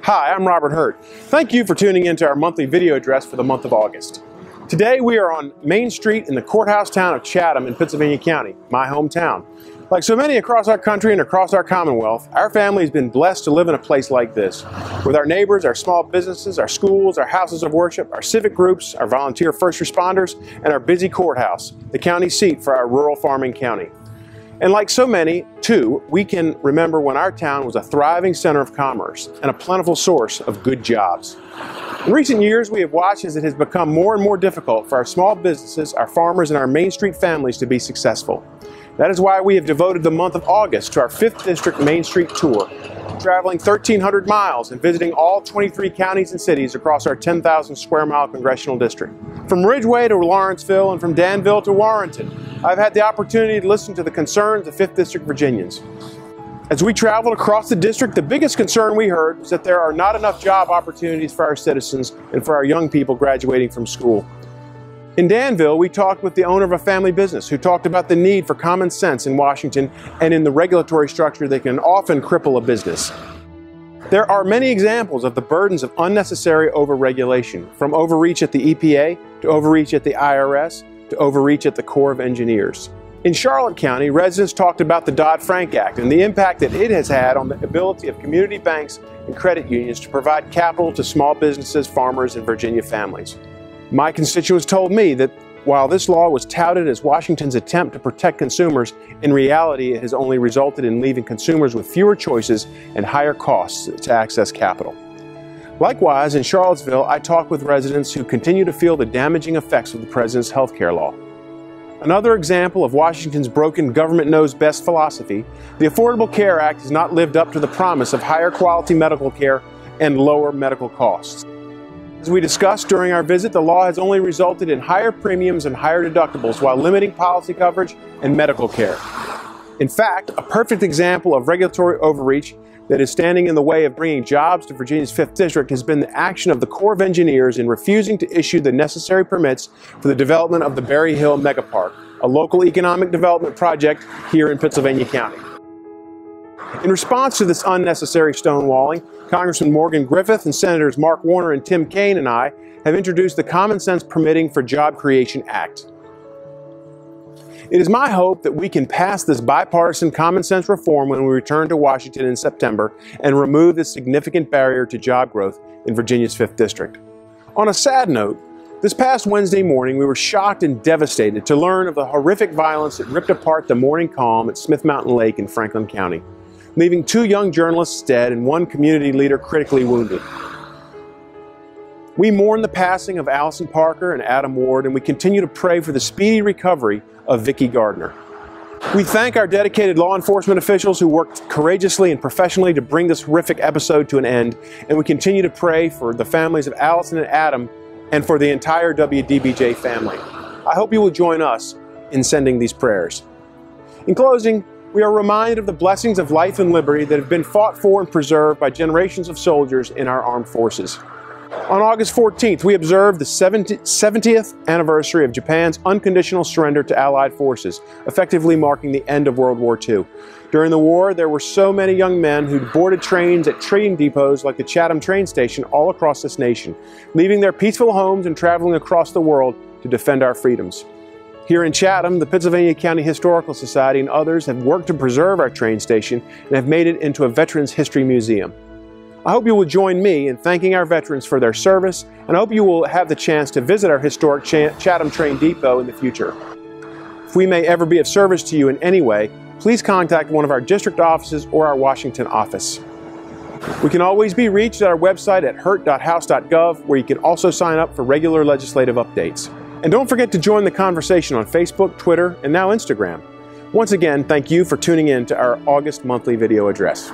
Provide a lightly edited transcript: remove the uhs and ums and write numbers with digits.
Hi, I'm Robert Hurt. Thank you for tuning into our monthly video address for the month of August. Today we are on Main Street in the courthouse town of Chatham in Pittsylvania County, my hometown. Like so many across our country and across our Commonwealth, our family has been blessed to live in a place like this, with our neighbors, our small businesses, our schools, our houses of worship, our civic groups, our volunteer first responders, and our busy courthouse, the county seat for our rural farming county. And like so many, too, we can remember when our town was a thriving center of commerce and a plentiful source of good jobs. In recent years, we have watched as it has become more and more difficult for our small businesses, our farmers, and our Main Street families to be successful. That is why we have devoted the month of August to our 5th District Main Street Tour, traveling 1,300 miles and visiting all 23 counties and cities across our 10,000 square mile congressional district. From Ridgeway to Lawrenceville and from Danville to Warrenton, I've had the opportunity to listen to the concerns of 5th District Virginians. As we traveled across the district, the biggest concern we heard was that there are not enough job opportunities for our citizens and for our young people graduating from school. In Danville, we talked with the owner of a family business who talked about the need for common sense in Washington and in the regulatory structure that can often cripple a business. There are many examples of the burdens of unnecessary overregulation, from overreach at the EPA, to overreach at the IRS, to overreach at the Corps of Engineers. In Charlotte County, residents talked about the Dodd-Frank Act and the impact that it has had on the ability of community banks and credit unions to provide capital to small businesses, farmers, and Virginia families. My constituents told me that while this law was touted as Washington's attempt to protect consumers, in reality it has only resulted in leaving consumers with fewer choices and higher costs to access capital. Likewise, in Charlottesville, I talked with residents who continue to feel the damaging effects of the president's health care law. Another example of Washington's broken government knows best philosophy, the Affordable Care Act has not lived up to the promise of higher quality medical care and lower medical costs. As we discussed during our visit, the law has only resulted in higher premiums and higher deductibles while limiting policy coverage and medical care. In fact, a perfect example of regulatory overreach that is standing in the way of bringing jobs to Virginia's 5th District has been the action of the Corps of Engineers in refusing to issue the necessary permits for the development of the Berry Hill Megapark, a local economic development project here in Pittsylvania County. In response to this unnecessary stonewalling, Congressman Morgan Griffith and Senators Mark Warner and Tim Kaine and I have introduced the Common Sense Permitting for Job Creation Act. It is my hope that we can pass this bipartisan common sense reform when we return to Washington in September and remove this significant barrier to job growth in Virginia's 5th District. On a sad note, this past Wednesday morning we were shocked and devastated to learn of the horrific violence that ripped apart the morning calm at Smith Mountain Lake in Franklin County, leaving 2 young journalists dead and 1 community leader critically wounded. We mourn the passing of Allison Parker and Adam Ward, and we continue to pray for the speedy recovery of Vicki Gardner. We thank our dedicated law enforcement officials who worked courageously and professionally to bring this horrific episode to an end, and we continue to pray for the families of Allison and Adam and for the entire WDBJ family. I hope you will join us in sending these prayers. In closing, we are reminded of the blessings of life and liberty that have been fought for and preserved by generations of soldiers in our armed forces. On August 14th, we observed the 70th anniversary of Japan's unconditional surrender to Allied forces, effectively marking the end of World War II. During the war, there were so many young men who boarded trains at trading depots like the Chatham train station all across this nation, leaving their peaceful homes and traveling across the world to defend our freedoms. Here in Chatham, the Pittsylvania County Historical Society and others have worked to preserve our train station and have made it into a Veterans History Museum. I hope you will join me in thanking our veterans for their service, and I hope you will have the chance to visit our historic Chatham Train Depot in the future. If we may ever be of service to you in any way, please contact one of our district offices or our Washington office. We can always be reached at our website at hurt.house.gov, where you can also sign up for regular legislative updates. And don't forget to join the conversation on Facebook, Twitter, and now Instagram. Once again, thank you for tuning in to our August monthly video address.